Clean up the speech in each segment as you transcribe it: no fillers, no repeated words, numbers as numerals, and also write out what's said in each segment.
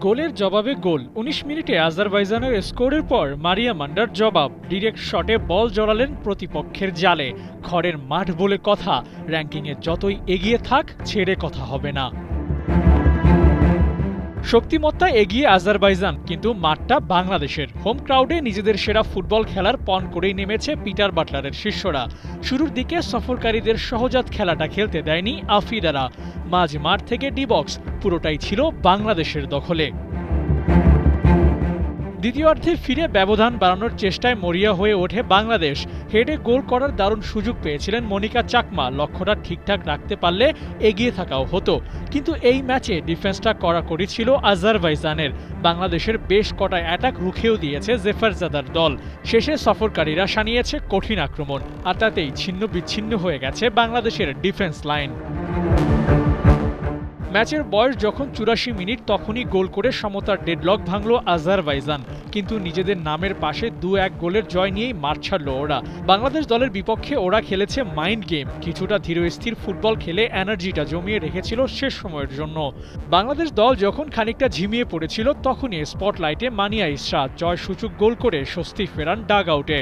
গোলের জবাবে গোল। ১৯ মিনিটে আজারবাইজানের স্কোরের পর মারিয়া মান্ডার জবাব। ডিরেক্ট শটে বল জড়ালেন প্রতিপক্ষের জালে। খড়ের মাঠ বলে কথা, র্যাঙ্কিংয়ে যতই এগিয়ে থাক ছেড়ে কথা হবে না। শক্তিমত্তা এগিয়ে আজারবাইজান, কিন্তু মাঠটা বাংলাদেশের। হোম ক্রাউডে নিজেদের সেরা ফুটবল খেলার পণ করেই নেমেছে পিটার বাটলারের শিষ্যরা। শুরুর দিকে সফরকারীদের সহজাত খেলাটা খেলতে দেয়নি আফিদারা। মাঝ মাঠ থেকে ডি বক্স পুরোটাই ছিল বাংলাদেশের দখলে। দ্বিতীয়ার্ধে ফিরে ব্যবধান বাড়ানোর চেষ্টায় মরিয়া হয়ে ওঠে বাংলাদেশ। হেডে গোল করার দারুণ সুযোগ পেয়েছিলেন মনিকা চাকমা। লক্ষ্যটা ঠিকঠাক রাখতে পারলে এগিয়ে থাকাও হতো, কিন্তু এই ম্যাচে ডিফেন্সটা কড়াকড়ি ছিল আজারবাইজানের। বাংলাদেশের বেশ কটা অ্যাটাক রুখেও দিয়েছে জেফারজাদার দল। শেষে সফরকারীরা সানিয়েছে কঠিন আক্রমণ, আর তাতেই ছিন্ন বিচ্ছিন্ন হয়ে গেছে বাংলাদেশের ডিফেন্স লাইন। ম্যাচের বয়স যখন ৮৪ মিনিট, তখনই গোল করে সমতার ডেডলক ভাঙল আজারবাইজান। কিন্তু নিজেদের নামের পাশে ২-১ গোলের জয় নিয়েই মাঠ ছাড়ল ওরা। বাংলাদেশ দলের বিপক্ষে ওরা খেলেছে মাইন্ড গেম। কিছুটা ধীরস্থির ফুটবল খেলে এনার্জিটা জমিয়ে রেখেছিল শেষ সময়ের জন্য। বাংলাদেশ দল যখন খানিকটা ঝিমিয়ে পড়েছিল, তখনই স্পটলাইটে মানিয়া ইশরাত জয়সূচক গোল করে স্বস্তি ফেরান ডাগ আউটে।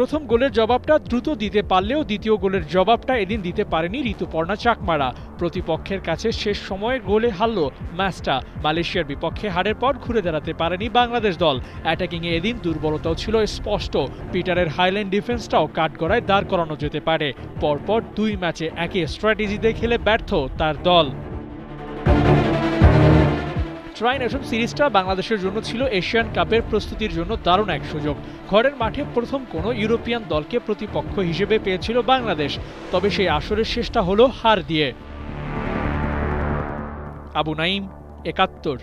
প্রথম গোলের জবাবটা দ্রুত দিতে পারলেও দ্বিতীয় গোলের জবাবটা এদিন দিতে পারেনি ঋতুপর্ণা চাকমারা। প্রতিপক্ষের কাছে শেষ সময়ে গোলে হারল ম্যাচটা। মালয়েশিয়ার বিপক্ষে হারের পর ঘুরে দাঁড়াতে পারেনি বাংলাদেশ দল। অ্যাটাকিংয়ে এদিন দুর্বলতাও ছিল স্পষ্ট। পিটারের হাইল্যান্ড ডিফেন্সটাও কাঠগড়ায় দাঁড় করানো যেতে পারে। পরপর ২ ম্যাচে একই স্ট্র্যাটেজিতে খেলে ব্যর্থ তার দল। ট্রাই নেশন সিরিজটা বাংলাদেশের জন্য ছিল এশিয়ান কাপের প্রস্তুতির জন্য দারুণ এক সুযোগ। ঘরের মাঠে প্রথম কোনো ইউরোপিয়ান দলকে প্রতিপক্ষ হিসেবে পেয়েছিল বাংলাদেশ, তবে সেই আসরের শেষটা হলো হার দিয়ে। আবু নাইম, ৭১।